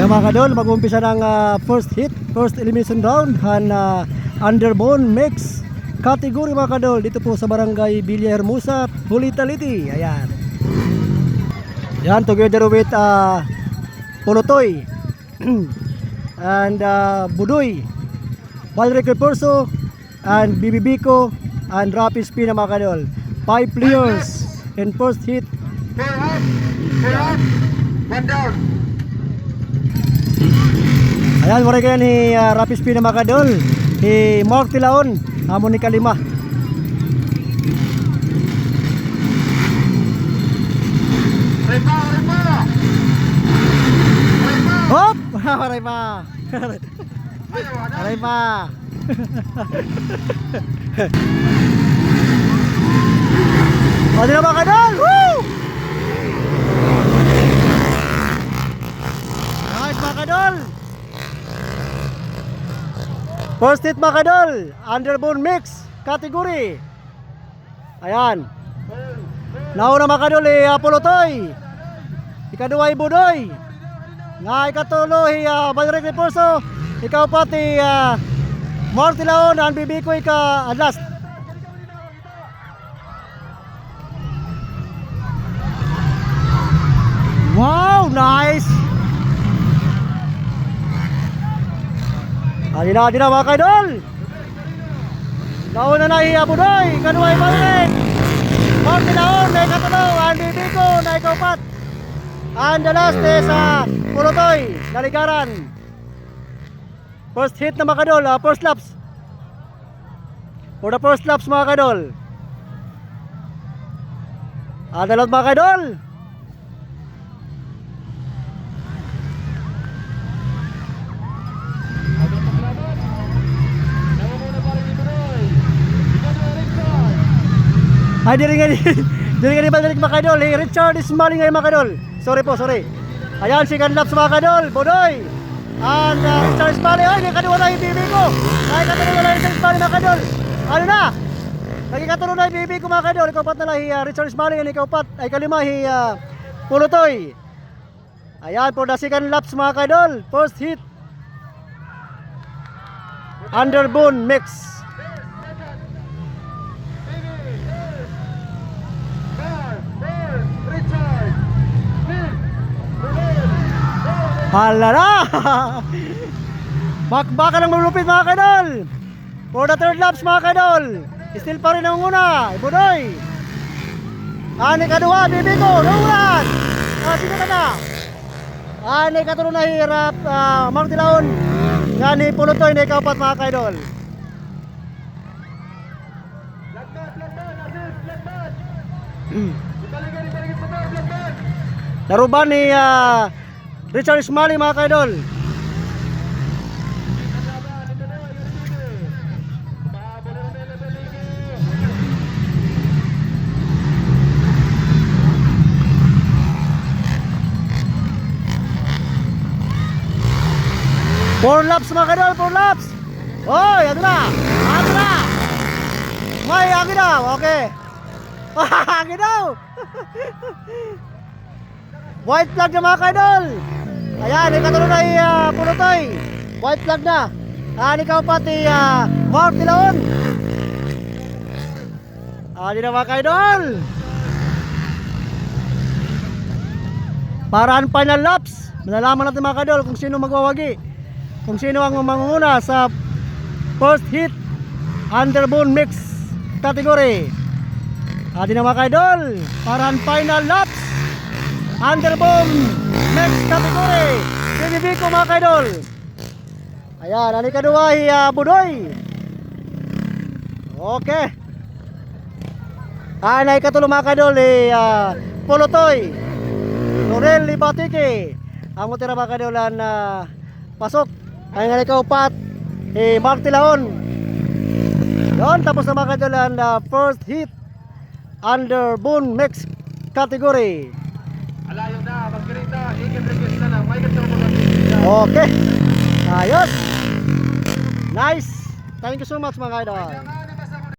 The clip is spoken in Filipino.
Ayan mga kadol, mag-uumpisa ng first hit, first elimination round han underbone mix category mga kadol dito po sa barangay Villahermosa, Hulitaliti. Ayan. Ayan, together with Pulutoy and Budoy, Valric Perso and Bibibiko and Rapid Spin mga kadol. 5 players in first hit. 4 up, 1 down. Ayan, wala kaya ni Rapid Spin na makadol ni Mark Tilaon, hamon ni kalima. Hop! Aray pa! Aray pa! O, di na makadol! Woo! Alright makadol! First hit mga kadol, underbone mix category. Ayan. Nauna mga kadol Pulutoy. Ikaduwa Budoy. Nga ikatulo Valric Perso. Ikaw pati Mark Tilaon and Bibiko ika at last. Wow, nice. Di na mga kaidol. Nauna na Budoy, kanuwa Valric. Mark Tilaon na ikatulong, and Bibiko na ikaupat. And the last is Pulutoy, Naligaran. First hit na mga kaidol, first laps. For the first laps mga kaidol. Dalawat mga kaidol. Ay, diri nga balik mga kadol. Richard Smalling ay mga kadol. Sorry. Ayan, second laps mga kadol. Budoy. And Richard Smalling. Ay, nagkatuloy na yung bibi ko. Nagkatuloy na yung Richard Smalling mga kadol. Ano na? Nagkatuloy na yung bibi ko mga kadol. Ikaw pat na lang Richard Smalling. And ikaw pat ay kalima Pulutoy. Ayan, for the second laps mga kadol. First hit. Underbone mix. Halala! Baka lang malupit mga kadol. For the third laps mga kadol. Still pa rin ang una Budoy. Ani kadua Bibiko. Naulan. Sino ka na? Ani katulong na hirap Mark Tilaon. Ani Pulutoy na ikapat mga kadol. Naruban ni Richard Smalling mga kaidol. Four laps mga kaidol, 4 laps. Oy, ano na? May agad daw, okay. Agad daw. White flag na mga kaidol. Ayan, ikatuloy na Pulutoy. White flag na. Ikaw pati Mark Tilaon. Di na mga kaidol. Paraan final laps. Malalaman natin mga kaidol kung sino magwawagi. Kung sino ang mangunguna sa first hit underbone mix category. Di na mga kaidol. Paraan final laps. Underbone next category. Bibiko mga kaidol. Ayan, ani kadua Budoy. Okay. Anay katulong mga kaidol Pulutoy. Laurel Libatiki. Ang mutira mga kaidolan pasok. Ay nga ikaupat Mark Tilaon. Yon, tapos na mga kaidolan first hit underbone mix category. Alayo na, magkirita, i-request na lang. May katulong mo lang. Okay. Ayos. Nice. Thank you so much mga idol.